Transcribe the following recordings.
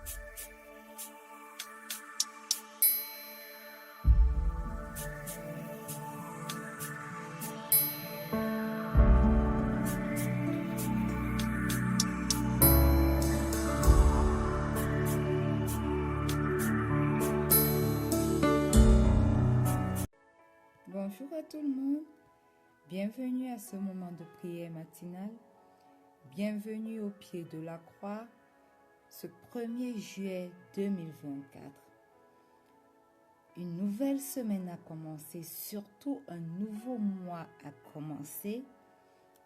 Bonjour à tout le monde, bienvenue à ce moment de prière matinale, bienvenue au pied de la croix, ce 1er juillet 2024. Une nouvelle semaine a commencé, surtout un nouveau mois a commencé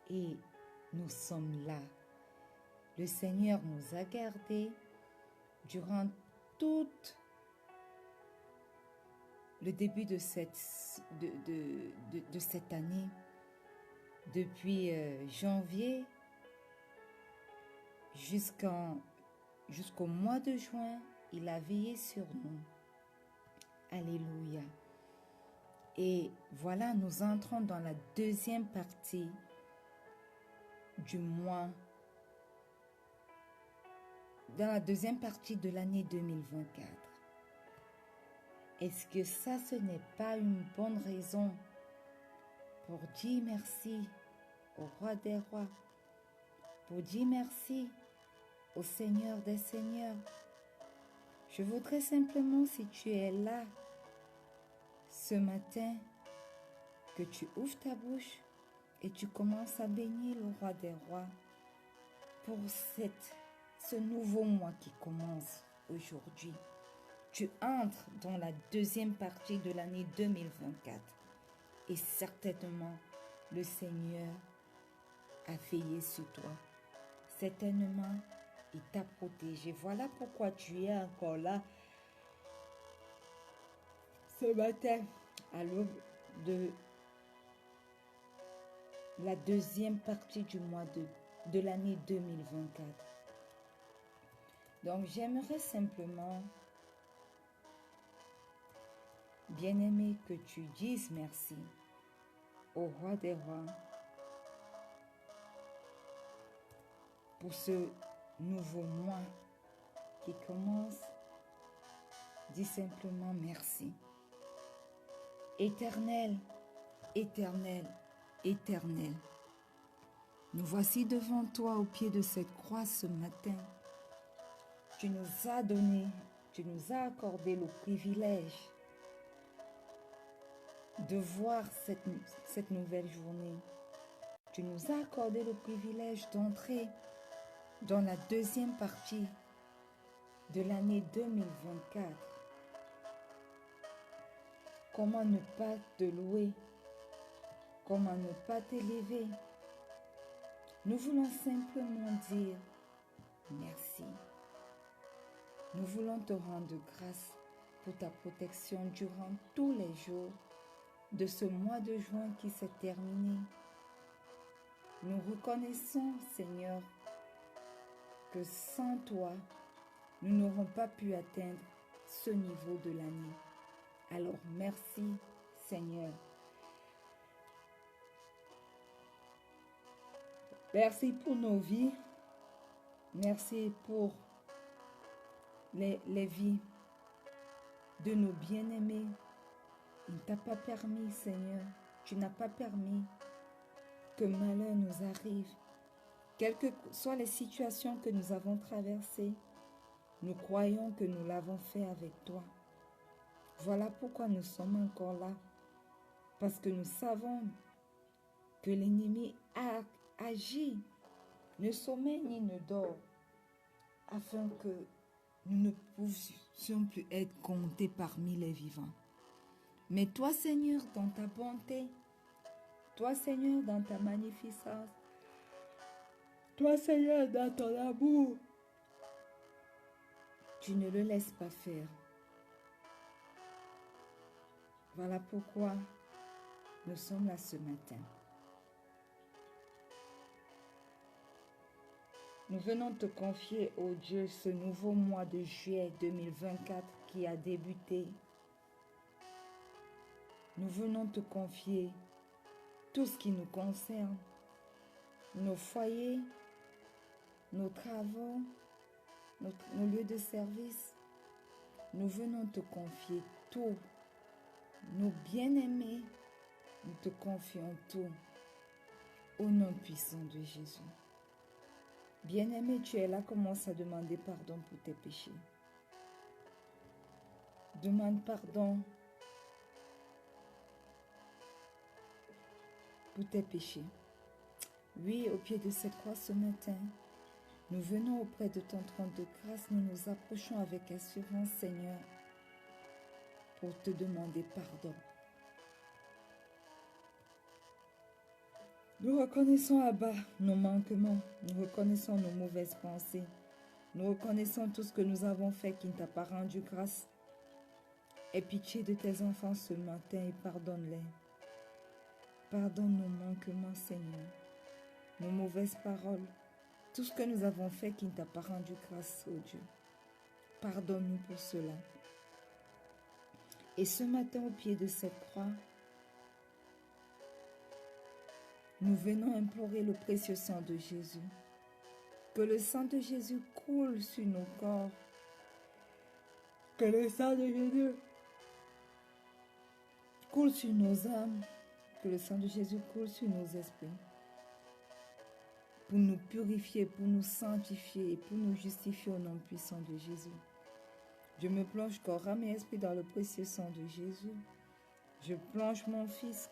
et nous sommes là. Le Seigneur nous a gardés durant tout le début de cette année, depuis janvier jusqu'au mois de juin, il a veillé sur nous. Alléluia. Et voilà, nous entrons dans la deuxième partie du mois, dans la deuxième partie de l'année 2024. Est-ce que ça, ce n'est pas une bonne raison pour dire merci au roi des rois, pour dire merci au Seigneur des seigneurs? Je voudrais simplement, si tu es là ce matin, que tu ouvres ta bouche et tu commences à bénir le roi des rois pour ce nouveau mois qui commence aujourd'hui. Tu entres dans la deuxième partie de l'année 2024 et certainement le Seigneur a veillé sur toi. Certainement, il t'a protégé. Voilà pourquoi tu es encore là ce matin à l'aube de la deuxième partie du mois de l'année 2024. Donc, j'aimerais simplement, bien-aimé, que tu dises merci au roi des rois pour ce nouveau mois qui commence. Dis simplement merci. Éternel, éternel, éternel, nous voici devant toi au pied de cette croix ce matin. Tu nous as donné, tu nous as accordé le privilège de voir cette nouvelle journée. Tu nous as accordé le privilège d'entrer dans la deuxième partie de l'année 2024. Comment ne pas te louer? Comment ne pas t'élever? Nous voulons simplement dire merci. Nous voulons te rendre grâce pour ta protection durant tous les jours de ce mois de juin qui s'est terminé. Nous reconnaissons, Seigneur, que sans toi, nous n'aurons pas pu atteindre ce niveau de l'année. Alors, merci, Seigneur. Merci pour nos vies. Merci pour les vies de nos bien-aimés. Il ne t'a pas permis, Seigneur. Tu n'as pas permis que malheur nous arrive. Quelles que soient les situations que nous avons traversées, nous croyons que nous l'avons fait avec toi. Voilà pourquoi nous sommes encore là. Parce que nous savons que l'ennemi a agi, ne sommeille ni ne dort, afin que nous ne puissions plus être comptés parmi les vivants. Mais toi, Seigneur, dans ta bonté, toi, Seigneur, dans ta magnificence, toi, Seigneur, dans ton amour, tu ne le laisses pas faire. Voilà pourquoi nous sommes là ce matin. Nous venons te confier, ô Dieu, ce nouveau mois de juillet 2024 qui a débuté. Nous venons te confier tout ce qui nous concerne, nos foyers, nos travaux, nos lieux de service. Nous venons te confier tout. Nos bien-aimés, nous te confions tout. Au nom puissant de Jésus. Bien-aimé, tu es là, commence à demander pardon pour tes péchés. Demande pardon pour tes péchés. Oui, au pied de cette croix ce matin, nous venons auprès de ton trône de grâce, nous nous approchons avec assurance, Seigneur, pour te demander pardon. Nous reconnaissons, Abba, nos manquements, nous reconnaissons nos mauvaises pensées, nous reconnaissons tout ce que nous avons fait qui ne t'a pas rendu grâce. Aie pitié de tes enfants ce matin et pardonne-les. Pardonne nos manquements, Seigneur, nos mauvaises paroles, tout ce que nous avons fait qui ne t'a pas rendu grâce, oh Dieu. Pardonne-nous pour cela. Et ce matin, au pied de cette croix, nous venons implorer le précieux sang de Jésus. Que le sang de Jésus coule sur nos corps. Que le sang de Jésus coule sur nos âmes. Que le sang de Jésus coule sur nos esprits. Pour nous purifier, pour nous sanctifier et pour nous justifier au nom puissant de Jésus. Je me plonge corps, âme et esprit dans le précieux sang de Jésus. Je plonge mon fils,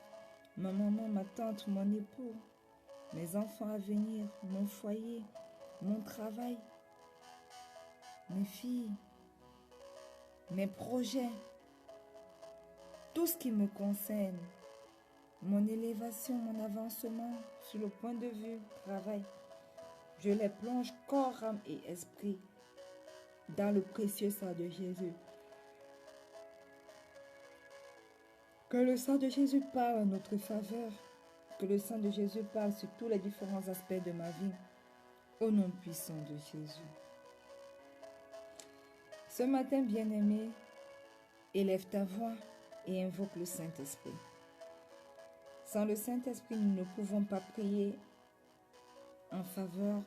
ma maman, ma tante, mon époux, mes enfants à venir, mon foyer, mon travail, mes filles, mes projets, tout ce qui me concerne, mon élévation, mon avancement sur le point de vue, travail. Je les plonge corps, âme et esprit dans le précieux sang de Jésus. Que le sang de Jésus parle en notre faveur. Que le sang de Jésus parle sur tous les différents aspects de ma vie. Au nom puissant de Jésus. Ce matin, bien-aimé, élève ta voix et invoque le Saint-Esprit. Sans le Saint-Esprit, nous ne pouvons pas prier en faveur,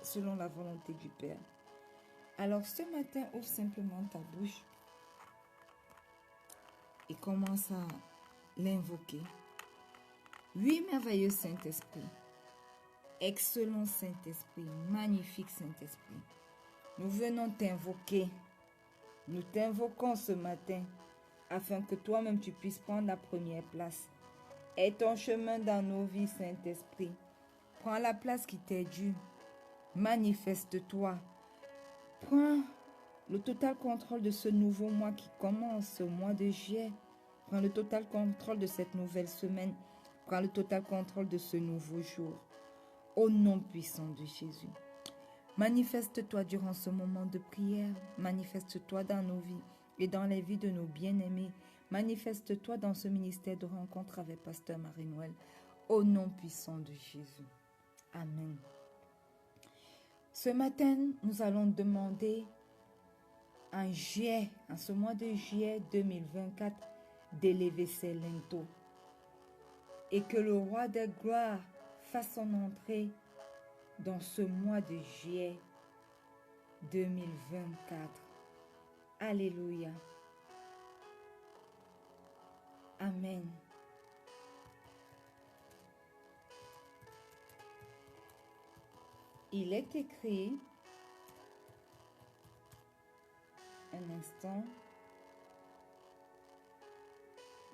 selon la volonté du Père. Alors ce matin, ouvre simplement ta bouche et commence à l'invoquer. Oui, merveilleux Saint-Esprit, excellent Saint-Esprit, magnifique Saint-Esprit, nous venons t'invoquer. Nous t'invoquons ce matin afin que toi-même tu puisses prendre la première place. Aie ton chemin dans nos vies, Saint-Esprit. Prends la place qui t'est due. Manifeste-toi. Prends le total contrôle de ce nouveau mois qui commence, ce mois de juillet. Prends le total contrôle de cette nouvelle semaine. Prends le total contrôle de ce nouveau jour. Au nom puissant de Jésus. Manifeste-toi durant ce moment de prière. Manifeste-toi dans nos vies et dans les vies de nos bien-aimés. Manifeste-toi dans ce ministère de rencontre avec Pasteur Marie-Noël. Au nom puissant de Jésus. Amen. Ce matin, nous allons demander en ce mois de juillet 2024, d'élever ses linteaux. Et que le roi de gloire fasse son entrée dans ce mois de juillet 2024. Alléluia. Amen. Il est écrit, un instant,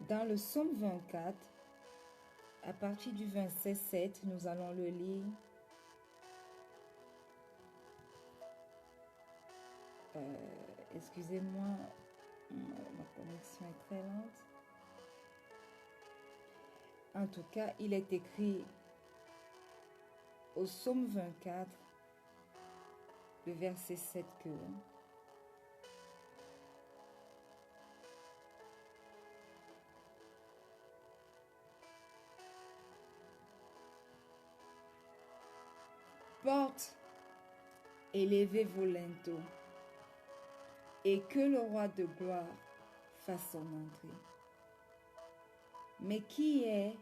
dans le psaume 24, à partir du verset 7, nous allons le lire. Excusez-moi, ma connexion est très lente. En tout cas, il est écrit au psaume 24, le verset 7 que porte, élevez vos linteaux, et que le roi de gloire fasse son entrée. Mais qui est,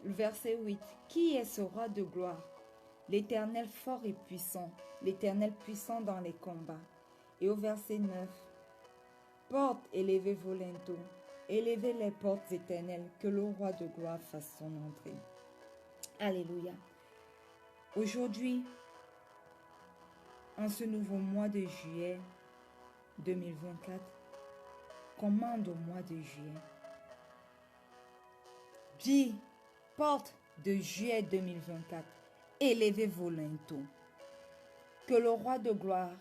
le verset 8, qui est ce roi de gloire? l'Éternel fort et puissant, l'Éternel puissant dans les combats. Et au verset 9, portes, élevez vos linteaux, élevez les portes éternelles, que le roi de gloire fasse son entrée. Alléluia. Aujourd'hui, en ce nouveau mois de juillet 2024, commande au mois de juillet. Dis, porte de juillet 2024, élevez vos linteaux. Que le roi de gloire,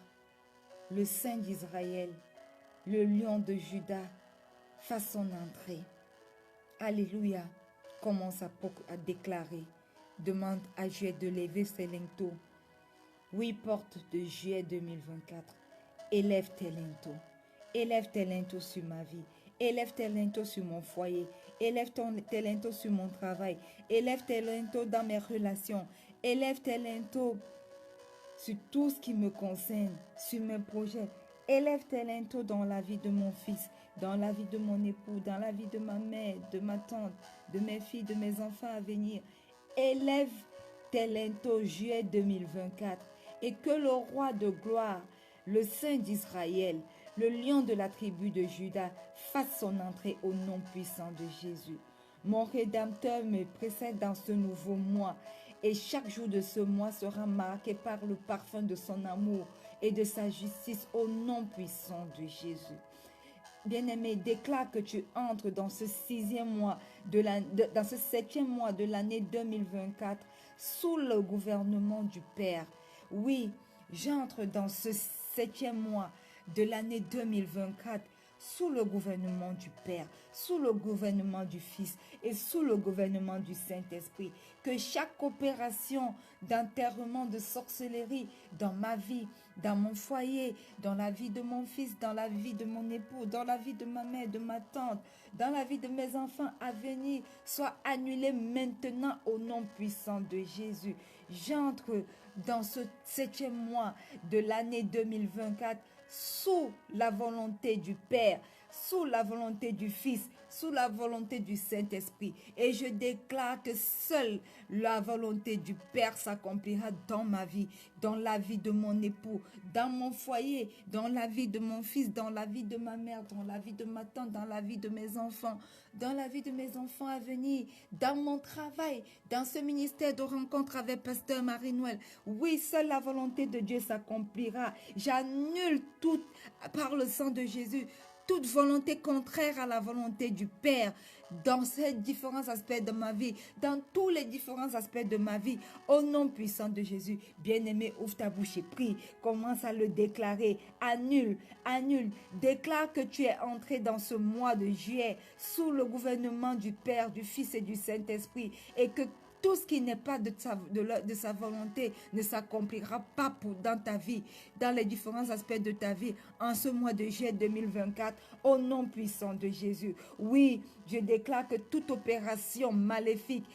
le Saint d'Israël, le lion de Juda, fasse son entrée. Alléluia. Commence à déclarer. Demande à juillet de lever ses linteaux. Oui, porte de juillet 2024. Élève tes linteaux. Élève tes linteaux sur ma vie. Élève tes linteaux sur mon foyer. Élève tes linteaux sur mon travail. Élève tes linteaux dans mes relations. Élève tes linteaux sur tout ce qui me concerne, sur mes projets. Élève tes linteaux dans la vie de mon fils, dans la vie de mon époux, dans la vie de ma mère, de ma tante, de mes filles, de mes enfants à venir. Élève tes linteaux juillet 2024 et que le roi de gloire, le Saint d'Israël, le lion de la tribu de Juda, fasse son entrée au nom puissant de Jésus. Mon Rédempteur me précède dans ce nouveau mois et chaque jour de ce mois sera marqué par le parfum de son amour et de sa justice au nom puissant de Jésus. Bien-aimé, déclare que tu entres dans ce septième mois de l'année 2024 sous le gouvernement du Père. Oui, j'entre dans ce septième mois de l'année 2024 sous le gouvernement du Père, sous le gouvernement du Fils et sous le gouvernement du Saint-Esprit. Que chaque opération d'enterrement, de sorcellerie dans ma vie, dans mon foyer, dans la vie de mon fils, dans la vie de mon époux, dans la vie de ma mère, de ma tante, dans la vie de mes enfants à venir, soit annulée maintenant au nom puissant de Jésus. J'entre dans ce septième mois de l'année 2024 sous la volonté du Père, sous la volonté du Fils, sous la volonté du Saint-Esprit. Et je déclare que seule la volonté du Père s'accomplira dans ma vie, dans la vie de mon époux, dans mon foyer, dans la vie de mon fils, dans la vie de ma mère, dans la vie de ma tante, dans la vie de mes enfants, dans la vie de mes enfants à venir, dans mon travail, dans ce ministère de rencontre avec Pasteur Marie-Noël. Oui, seule la volonté de Dieu s'accomplira. J'annule tout par le sang de Jésus, toute volonté contraire à la volonté du Père dans ces différents aspects de ma vie, dans tous les différents aspects de ma vie, au nom puissant de Jésus. Bien-aimé, ouvre ta bouche et prie, commence à le déclarer, annule, déclare que tu es entré dans ce mois de juillet sous le gouvernement du Père, du Fils et du Saint-Esprit et que tout ce qui n'est pas de sa volonté ne s'accomplira pas dans ta vie, dans les différents aspects de ta vie, en ce mois de juillet 2024, au nom puissant de Jésus. Oui, je déclare que toute opération maléfique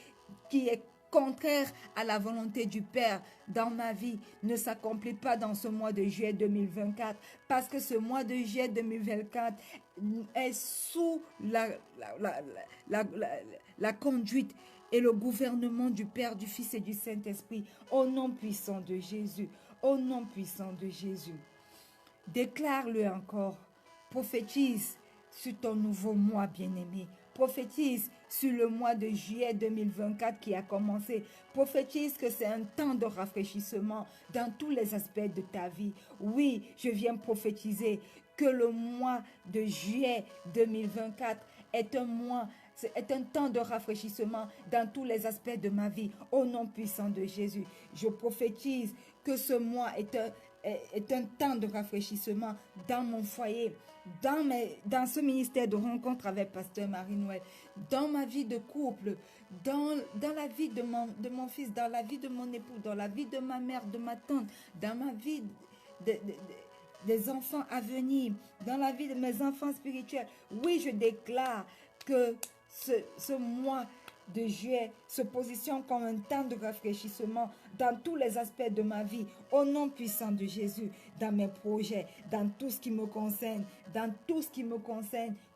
qui est contraire à la volonté du Père dans ma vie ne s'accomplit pas dans ce mois de juillet 2024 parce que ce mois de juillet 2024 est sous la conduite et le gouvernement du Père, du Fils et du Saint-Esprit, au nom puissant de Jésus, au nom puissant de Jésus. Déclare-le encore, prophétise sur ton nouveau mois bien-aimé, prophétise sur le mois de juillet 2024 qui a commencé, prophétise que c'est un temps de rafraîchissement dans tous les aspects de ta vie. Oui, je viens prophétiser que le mois de juillet 2024 est un temps de rafraîchissement dans tous les aspects de ma vie, au nom puissant de Jésus. Je prophétise que ce mois est un temps de rafraîchissement dans mon foyer, dans ce ministère de rencontre avec Pasteur Marie-Noël, dans ma vie de couple, dans la vie de mon fils, dans la vie de mon époux, dans la vie de ma mère, de ma tante, dans ma vie des enfants à venir, dans la vie de mes enfants spirituels. Oui, je déclare que ce mois de juillet se positionne comme un temps de rafraîchissement dans tous les aspects de ma vie, au nom puissant de Jésus, dans mes projets, dans tout ce qui me concerne,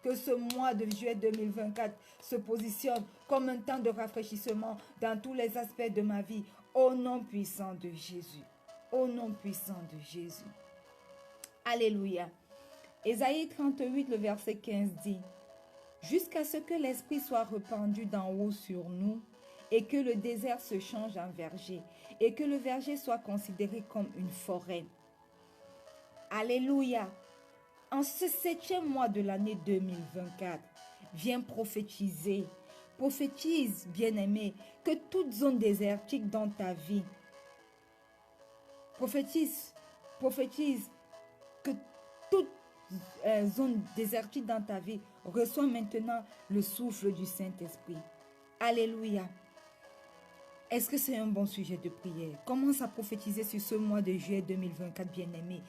que ce mois de juillet 2024 se positionne comme un temps de rafraîchissement dans tous les aspects de ma vie, Au nom puissant de Jésus. Au nom puissant de Jésus. Alléluia. Ésaïe 38, le verset 15 dit, « Jusqu'à ce que l'Esprit soit répandu d'en haut sur nous, et que le désert se change en verger, et que le verger soit considéré comme une forêt. » Alléluia. En ce 7e mois de l'année 2024, viens prophétiser. Prophétise, bien-aimé, que toute zone désertique dans ta vie, prophétise que toute zone désertique dans ta vie reçoit maintenant le souffle du Saint-Esprit. Alléluia. Est-ce que c'est un bon sujet de prière? Commence à prophétiser sur ce mois de juillet 2024, bien-aimé.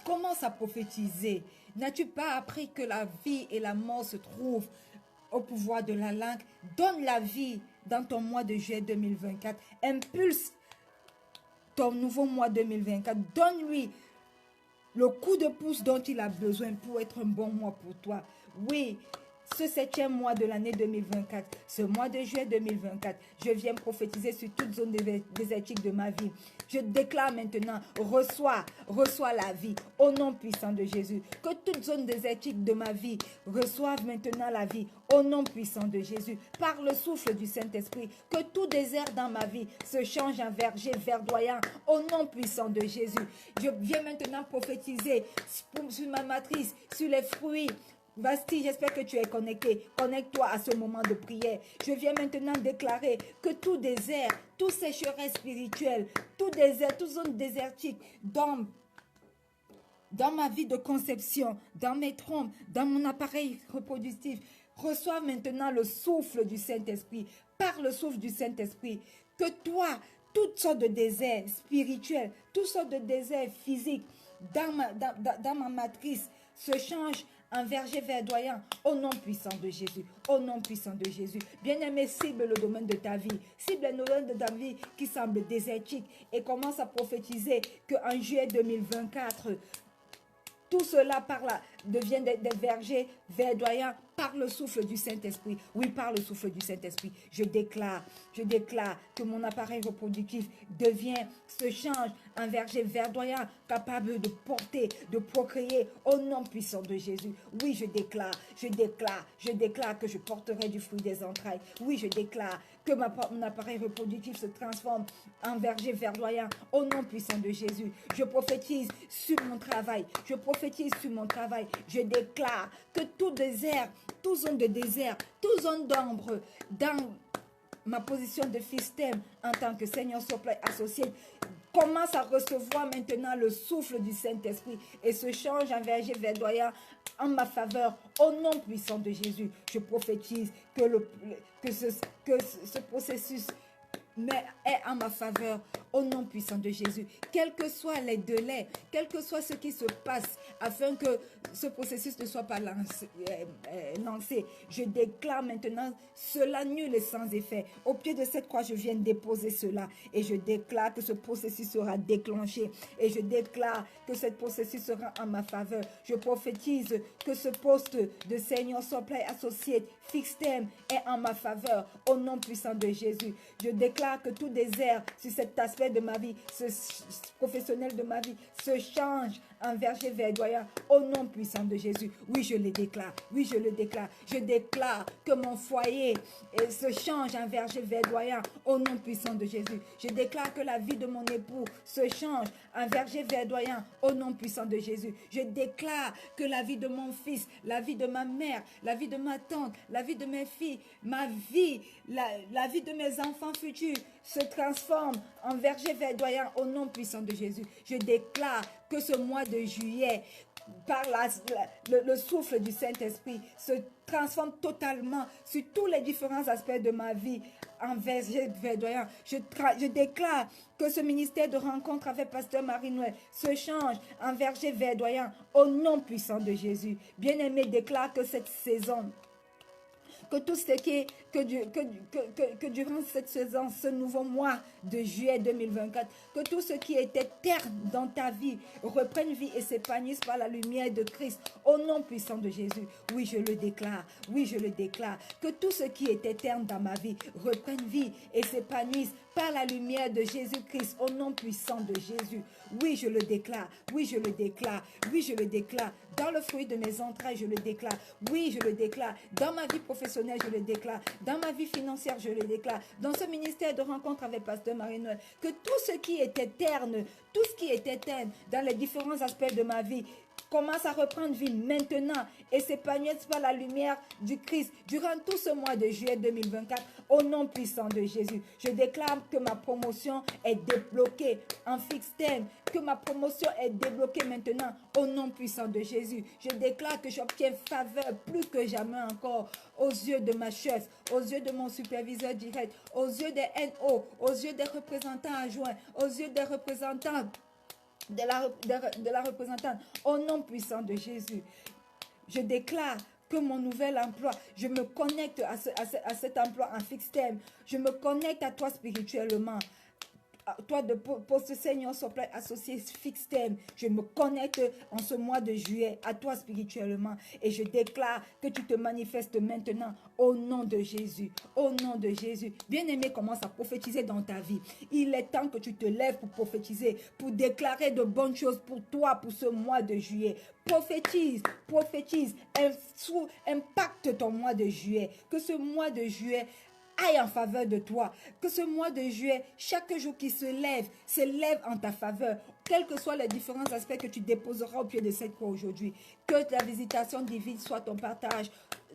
Commence à prophétiser. N'as-tu pas appris que la vie et la mort se trouvent au pouvoir de la langue? Donne la vie dans ton mois de juillet 2024. Impulse ton nouveau mois 2024. Donne-lui le coup de pouce dont il a besoin pour être un bon mois pour toi. Oui, ce 7e mois de l'année 2024, ce mois de juillet 2024, je viens prophétiser sur toute zone désertique de ma vie. Je déclare maintenant, reçois la vie au nom puissant de Jésus. Que toute zone désertique de ma vie reçoive maintenant la vie au nom puissant de Jésus. Par le souffle du Saint-Esprit, que tout désert dans ma vie se change en verger verdoyant au nom puissant de Jésus. Je viens maintenant prophétiser sur ma matrice, sur les fruits. Bastille, j'espère que tu es connecté. Connecte-toi à ce moment de prière. Je viens maintenant déclarer que tout désert, tout sécheresse spirituelle, tout désert, toute zone désertique dans ma vie de conception, dans mes trompes, dans mon appareil reproductif, reçois maintenant le souffle du Saint-Esprit. Par le souffle du Saint-Esprit, que toi, toutes sortes de déserts spirituels, toutes sortes de déserts physiques dans ma matrice se changent en verger verdoyant au nom puissant de Jésus. Au nom puissant de Jésus. Bien-aimé, cible le domaine de ta vie. Cible le domaine de ta vie qui semble désertique et commence à prophétiser qu'en juillet 2024, tout cela devient des vergers verdoyants par le souffle du Saint-Esprit. Oui, par le souffle du Saint-Esprit. Je déclare que mon appareil reproductif se change en verger verdoyant, capable de porter, de procréer au nom puissant de Jésus. Oui, je déclare que je porterai du fruit des entrailles. Oui, je déclare que mon appareil reproductif se transforme en verger verdoyant au nom puissant de Jésus. Je prophétise sur mon travail. Je déclare que tout désert, toute zone de désert, toute zone d'ombre dans ma position de fils-thème en tant que Senior Supply associé commence à recevoir maintenant le souffle du Saint-Esprit et se change en verger verdoyant en ma faveur au nom puissant de Jésus. Je prophétise que ce processus est en ma faveur au nom puissant de Jésus. Quels que soient les délais, quel que soit ce qui se passe, afin que ce processus ne soit pas lancé, je déclare maintenant cela nul et sans effet. Au pied de cette croix, je viens déposer cela et je déclare que ce processus sera déclenché et je déclare que ce processus sera en ma faveur. Je prophétise que ce poste de Senior Supply Associate Fixed Term est en ma faveur au nom puissant de Jésus. Je déclare que tout désert sur cet aspect de ma vie, professionnel de ma vie, se change en verger verdoyant au nom puissant de Jésus. Oui, je le déclare. Oui, je le déclare. Je déclare que mon foyer se change en verger verdoyant au nom puissant de Jésus. Je déclare que la vie de mon époux se change en verger verdoyant au nom puissant de Jésus. Je déclare que la vie de mon fils, la vie de ma mère, la vie de ma tante, la vie de mes filles, ma vie, la vie de mes enfants futurs se transforme en verger verdoyant au nom puissant de Jésus. Je déclare que ce mois de juillet, par le souffle du Saint-Esprit, se transforme totalement sur tous les différents aspects de ma vie en verger verdoyant. Je déclare que ce ministère de rencontre avec Pasteur Marie-Noël se change en verger verdoyant au nom puissant de Jésus. Bien-aimé, déclare que cette saison, que tout ce qui que durant cette saison, ce nouveau mois de juillet 2024, que tout ce qui était terne dans ta vie reprenne vie et s'épanouisse par la lumière de Christ au nom puissant de Jésus. Oui, je le déclare. Oui, je le déclare. Que tout ce qui était terne dans ma vie reprenne vie et s'épanouisse par la lumière de Jésus-Christ, au nom puissant de Jésus. Oui, je le déclare. Oui, je le déclare. Oui, je le déclare. Dans le fruit de mes entrailles, je le déclare. Oui, je le déclare. Dans ma vie professionnelle, je le déclare. Dans ma vie financière, je le déclare. Dans ce ministère de rencontre avec Pasteur Marie-Noël, que tout ce qui était terne, tout ce qui était terne dans les différents aspects de ma vie, commence à reprendre vie maintenant et s'épanouir par la lumière du Christ durant tout ce mois de juillet 2024 au nom puissant de Jésus. Je déclare que ma promotion est débloquée en fixe terme, que ma promotion est débloquée maintenant au nom puissant de Jésus. Je déclare que j'obtiens faveur plus que jamais encore aux yeux de ma chef, aux yeux de mon superviseur direct, aux yeux des NO, aux yeux des représentants adjoints, aux yeux des représentants de la représentante, au nom puissant de Jésus. Je déclare que mon nouvel emploi, je me connecte à cet emploi en fixe terme. Je me connecte à toi spirituellement. Toi de poste senior supply associé fixe terme, je me connecte en ce mois de juillet à toi spirituellement et je déclare que tu te manifestes maintenant au nom de Jésus, au nom de Jésus. Bien-aimé, commence à prophétiser dans ta vie. Il est temps que tu te lèves pour prophétiser, pour déclarer de bonnes choses pour toi pour ce mois de juillet. Prophétise, prophétise, impacte ton mois de juillet, que ce mois de juillet aille en faveur de toi. Que ce mois de juillet, chaque jour qui se lève en ta faveur. Quels que soient les différents aspects que tu déposeras au pied de cette croix aujourd'hui. Que la visitation divine soit ton partage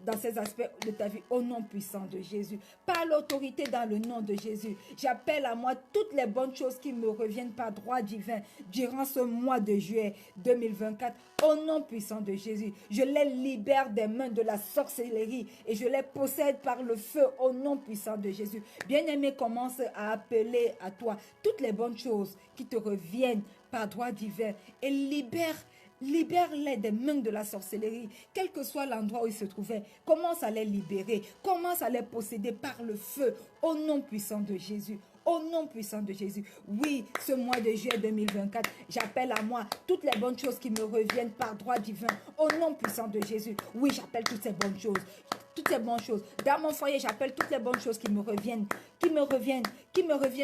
dans ces aspects de ta vie au nom puissant de Jésus. Par l'autorité dans le nom de Jésus, j'appelle à moi toutes les bonnes choses qui me reviennent par droit divin durant ce mois de juillet 2024 au nom puissant de Jésus. Je les libère des mains de la sorcellerie et je les possède par le feu au nom puissant de Jésus. Bien-aimé, commence à appeler à toi toutes les bonnes choses qui te reviennent par droit divin et libère-les des mains de la sorcellerie, quel que soit l'endroit où ils se trouvaient. Commence à les libérer, commence à les posséder par le feu, au nom puissant de Jésus. Au nom puissant de Jésus. Oui, ce mois de juillet 2024, j'appelle à moi toutes les bonnes choses qui me reviennent par droit divin. Au nom puissant de Jésus. Oui, j'appelle toutes ces bonnes choses. Toutes ces bonnes choses. Dans mon foyer, j'appelle toutes les bonnes choses qui me reviennent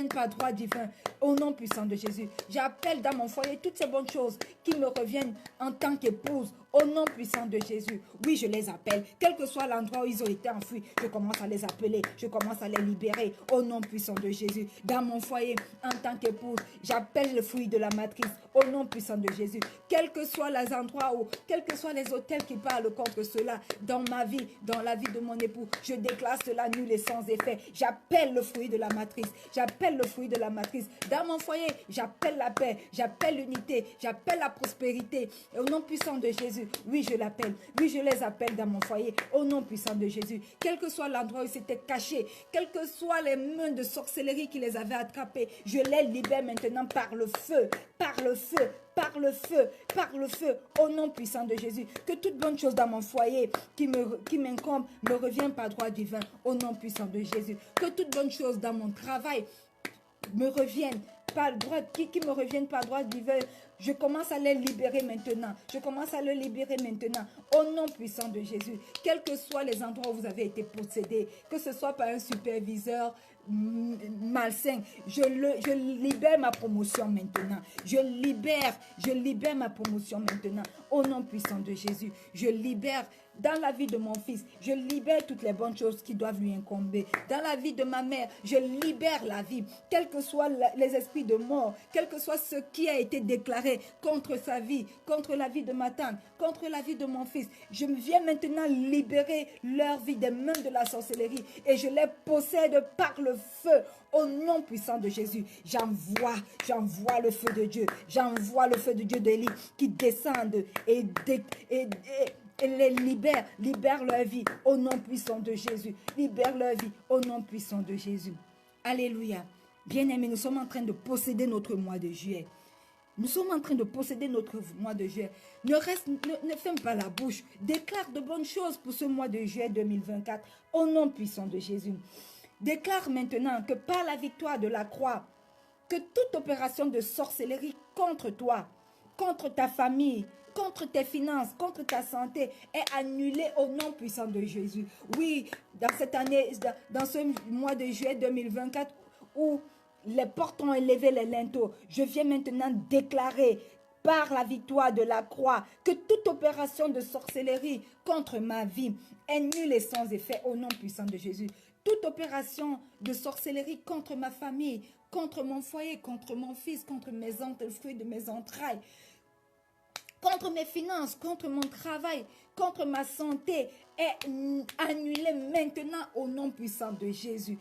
par droit divin. Au nom puissant de Jésus. J'appelle dans mon foyer toutes ces bonnes choses qui me reviennent en tant qu'épouse. Au nom puissant de Jésus. Oui, je les appelle. Quel que soit l'endroit où ils ont été enfouis, je commence à les appeler. Je commence à les libérer. Au nom puissant de Jésus. Dans mon foyer, en tant qu'épouse, j'appelle le fruit de la matrice. Au nom puissant de Jésus. Quels que soient les endroits où, quels que soient les hôtels qui parlent contre cela, dans ma vie, dans la vie de mon époux, je déclare cela nul et sans effet. J'appelle le fruit de la matrice. J'appelle le fruit de la matrice. Dans mon foyer, j'appelle la paix. J'appelle l'unité. J'appelle la prospérité. Au nom puissant de Jésus. Oui, je l'appelle. Oui, je les appelle dans mon foyer. Au nom puissant de Jésus. Quel que soit l'endroit où ils s'étaient cachés, quelles que soient les mains de sorcellerie qui les avaient attrapés, je les libère maintenant par le feu. Par le feu. Par le feu, par le feu, au nom puissant de Jésus. Que toute bonne chose dans mon foyer qui m'incombe me revienne par droit divin, au nom puissant de Jésus. Que toute bonne chose dans mon travail me revienne par droit, qui me reviennent par droit divin. Je commence à les libérer maintenant. Je commence à les libérer maintenant. Au nom puissant de Jésus. Quels que soient les endroits où vous avez été possédés, que ce soit par un superviseur malsain, je libère ma promotion maintenant. Je libère ma promotion maintenant. Au nom puissant de Jésus. Je libère dans la vie de mon fils, je libère toutes les bonnes choses qui doivent lui incomber. Dans la vie de ma mère, je libère la vie. Quels que soient les esprits de mort, quel que soit ce qui a été déclaré contre sa vie, contre la vie de ma tante, contre la vie de mon fils, je viens maintenant libérer leur vie des mains de la sorcellerie et je les possède par le feu. Au nom puissant de Jésus, j'envoie le feu de Dieu. J'envoie le feu de Dieu d'Élie qui descende et les libère leur vie au nom puissant de Jésus. Libère leur vie au nom puissant de Jésus. Alléluia. Bien-aimés, nous sommes en train de posséder notre mois de juillet. Nous sommes en train de posséder notre mois de juillet. Ne ferme pas la bouche. Déclare de bonnes choses pour ce mois de juillet 2024 au nom puissant de Jésus. Déclare maintenant que par la victoire de la croix, que toute opération de sorcellerie contre toi, contre ta famille, contre tes finances, contre ta santé est annulée au nom puissant de Jésus. Oui, dans cette année, dans ce mois de juillet 2024, où les portes ont élevé les linteaux. Je viens maintenant déclarer par la victoire de la croix que toute opération de sorcellerie contre ma vie est nulle et sans effet au nom puissant de Jésus. Toute opération de sorcellerie contre ma famille, contre mon foyer, contre mon fils, contre le fruit de mes entrailles, contre mes finances, contre mon travail, contre ma santé, est annulé maintenant au nom puissant de Jésus.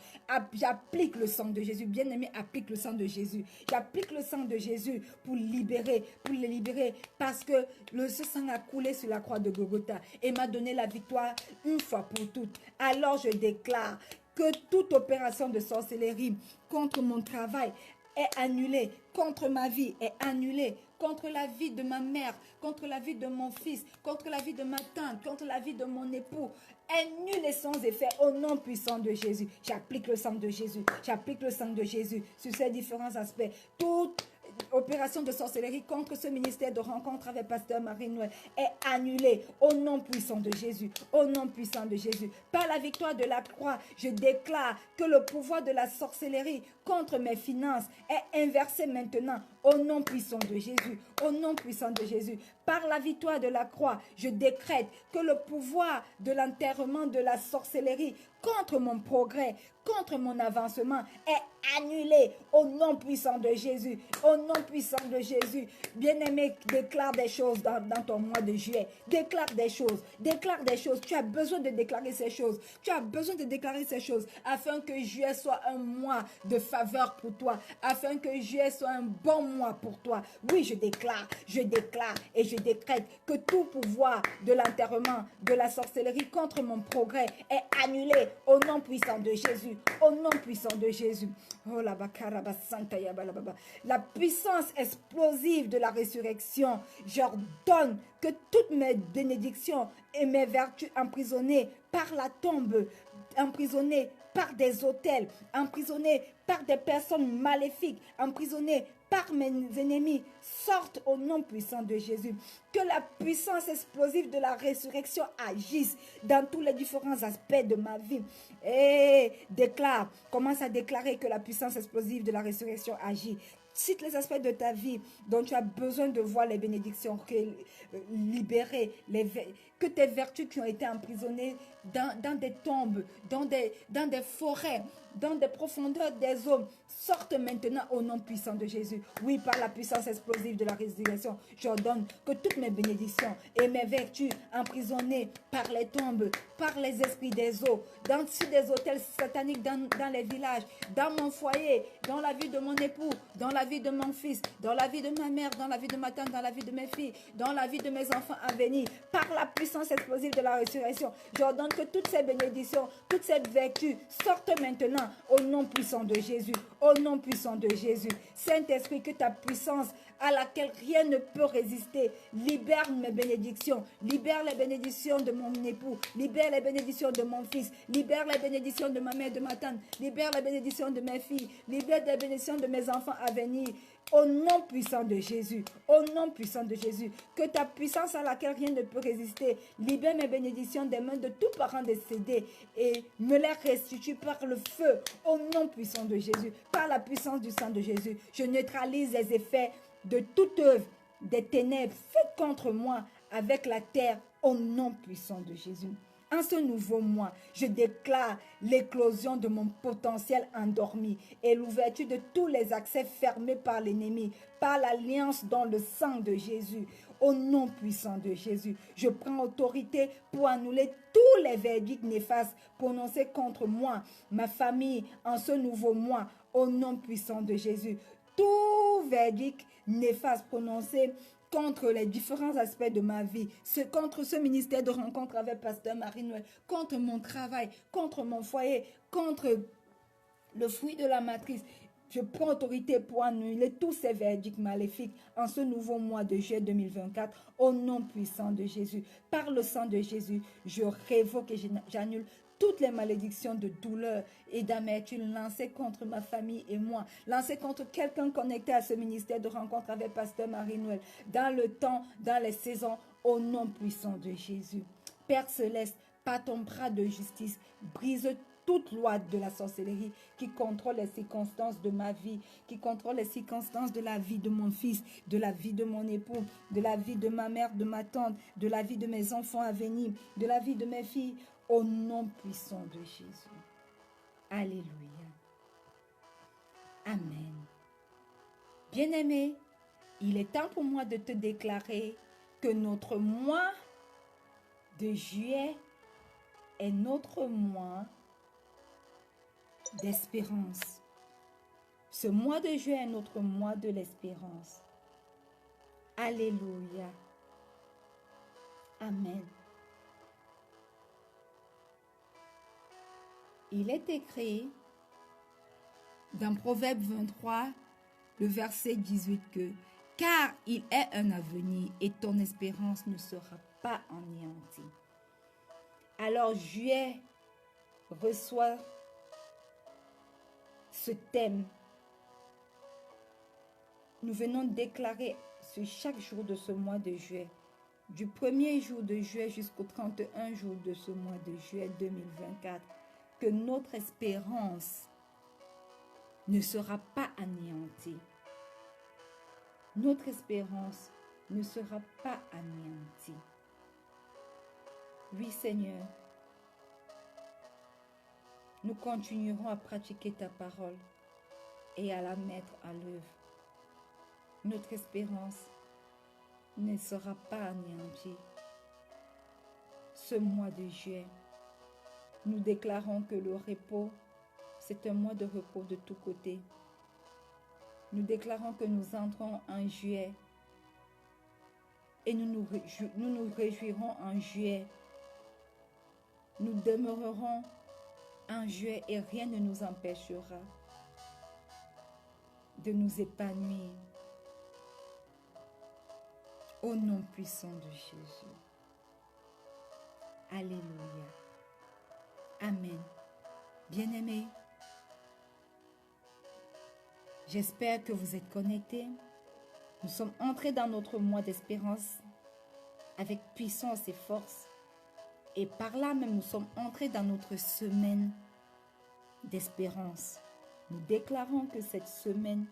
J'applique le sang de Jésus. Bien-aimé, applique le sang de Jésus. J'applique le sang de Jésus pour les libérer, parce que ce sang a coulé sur la croix de Golgotha et m'a donné la victoire une fois pour toutes. Alors je déclare que toute opération de sorcellerie contre mon travail est annulée, contre ma vie est annulée, contre la vie de ma mère, contre la vie de mon fils, contre la vie de ma tante, contre la vie de mon époux, est nul et sans effet au nom puissant de Jésus. J'applique le sang de Jésus. J'applique le sang de Jésus sur ces différents aspects. Toute opération de sorcellerie contre ce ministère de rencontre avec Pasteur Marie-Noël est annulée au nom puissant de Jésus. Au nom puissant de Jésus. Par la victoire de la croix, je déclare que le pouvoir de la sorcellerie contre mes finances est inversé maintenant au nom puissant de Jésus. Au nom puissant de Jésus. Par la victoire de la croix, je décrète que le pouvoir de l'enterrement de la sorcellerie contre mon progrès, contre mon avancement est annulé au nom puissant de Jésus. Au nom puissant de Jésus. Bien-aimé, déclare des choses dans ton mois de juillet. Déclare des choses. Déclare des choses. Tu as besoin de déclarer ces choses. Tu as besoin de déclarer ces choses afin que juillet soit un mois de faveur pour toi. Afin que juillet soit un bon mois pour toi. Oui, je déclare et je décrète que tout pouvoir de l'enterrement, de la sorcellerie contre mon progrès est annulé au nom puissant de Jésus. Au nom puissant de Jésus. Oh la bakaraba santa yabalababa. La puissance explosive de la résurrection. J'ordonne que toutes mes bénédictions et mes vertus emprisonnées par la tombe, emprisonnées par des autels, emprisonnées par des personnes maléfiques, emprisonnées par mes ennemis, sortent au nom puissant de Jésus. Que la puissance explosive de la résurrection agisse dans tous les différents aspects de ma vie. Et commence à déclarer que la puissance explosive de la résurrection agit. Cite les aspects de ta vie dont tu as besoin de voir les bénédictions libérées, que tes vertus qui ont été emprisonnées dans des tombes, dans des forêts, dans des profondeurs des eaux, sortent maintenant au nom puissant de Jésus. Oui, par la puissance explosive de la résurrection, j'ordonne que toutes mes bénédictions et mes vertus emprisonnées par les tombes, par les esprits des eaux, sur des hôtels sataniques dans les villages, dans mon foyer, dans la vie de mon époux, dans la vie de mon fils, dans la vie de ma mère, dans la vie de ma tante, dans la vie de mes filles, dans la vie de mes enfants à venir, par la puissance explosive de la résurrection, j'ordonne que toutes ces bénédictions, toute cette vertu sortent maintenant au nom puissant de Jésus, au nom puissant de Jésus. Saint-Esprit, que ta puissance à laquelle rien ne peut résister, libère mes bénédictions, libère les bénédictions de mon époux, libère les bénédictions de mon fils, libère les bénédictions de ma mère, de ma tante, libère les bénédictions de mes filles, libère les bénédictions de mes enfants à venir. Au nom puissant de Jésus, au nom puissant de Jésus, que ta puissance à laquelle rien ne peut résister, libère mes bénédictions des mains de tous parents décédés et me les restitue par le feu, au nom puissant de Jésus, par la puissance du sang de Jésus. Je neutralise les effets de toute œuvre des ténèbres faites contre moi avec la terre, au nom puissant de Jésus. En ce nouveau mois, je déclare l'éclosion de mon potentiel endormi et l'ouverture de tous les accès fermés par l'ennemi, par l'alliance dans le sang de Jésus. Au nom puissant de Jésus, je prends autorité pour annuler tous les verdicts néfastes prononcés contre moi, ma famille, en ce nouveau mois. Au nom puissant de Jésus, tout verdict néfaste prononcé contre les différents aspects de ma vie, contre ce ministère de rencontre avec Pasteur Marie-Noël, contre mon travail, contre mon foyer, contre le fruit de la matrice. Je prends autorité pour annuler tous ces verdicts maléfiques en ce nouveau mois de juillet 2024 au nom puissant de Jésus. Par le sang de Jésus, je révoque et j'annule toutes les malédictions de douleur et d'amertume lancées contre ma famille et moi, lancées contre quelqu'un connecté à ce ministère de rencontre avec Pasteur Marie-Noël, dans le temps, dans les saisons, au nom puissant de Jésus. Père Céleste, par ton bras de justice, brise toute loi de la sorcellerie qui contrôle les circonstances de ma vie, qui contrôle les circonstances de la vie de mon fils, de la vie de mon époux, de la vie de ma mère, de ma tante, de la vie de mes enfants à venir, de la vie de mes filles, au nom puissant de Jésus. Alléluia. Amen. Bien-aimé, il est temps pour moi de te déclarer que notre mois de juillet est notre mois d'espérance. Ce mois de juillet est notre mois de l'espérance. Alléluia. Amen. Il est écrit dans Proverbe 23, le verset 18 que « Car il est un avenir et ton espérance ne sera pas anéantie. » Alors juillet reçoit ce thème. Nous venons déclarer sur chaque jour de ce mois de juillet, du premier jour de juillet jusqu'au 31 jour de ce mois de juillet 2024, que notre espérance ne sera pas anéantie. Notre espérance ne sera pas anéantie. Oui, Seigneur, nous continuerons à pratiquer ta parole et à la mettre à l'œuvre. Notre espérance ne sera pas anéantie. Ce mois de juillet, nous déclarons que le repos, c'est un mois de repos de tous côtés. Nous déclarons que nous entrons en juillet et nous nous réjouirons en juillet. Nous demeurerons en juillet et rien ne nous empêchera de nous épanouir. Au nom puissant de Jésus. Alléluia. Amen. Bien-aimés, j'espère que vous êtes connectés. Nous sommes entrés dans notre mois d'espérance avec puissance et force. Et par là même, nous sommes entrés dans notre semaine d'espérance. Nous déclarons que cette semaine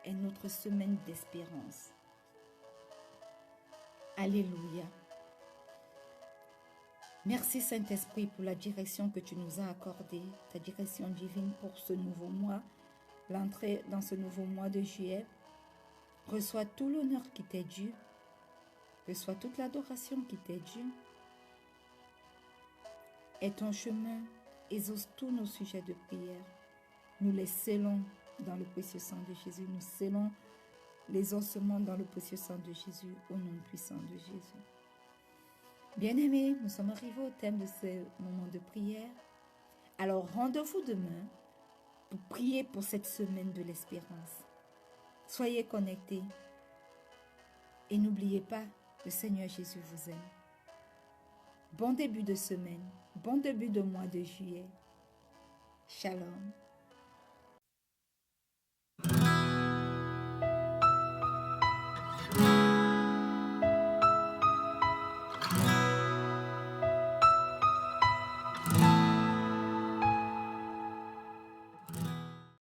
est notre semaine d'espérance. Alléluia. Merci Saint-Esprit pour la direction que tu nous as accordée, ta direction divine pour ce nouveau mois, l'entrée dans ce nouveau mois de juillet. Reçois tout l'honneur qui t'est dû, reçois toute l'adoration qui t'est due. Et ton chemin exauce tous nos sujets de prière. Nous les scellons dans le précieux sang de Jésus. Nous scellons les ossements dans le précieux sang de Jésus, au nom puissant de Jésus. Bien-aimés, nous sommes arrivés au thème de ce moment de prière. Alors, rendez-vous demain pour prier pour cette semaine de l'espérance. Soyez connectés et n'oubliez pas, le Seigneur Jésus vous aime. Bon début de semaine, bon début de mois de juillet. Shalom.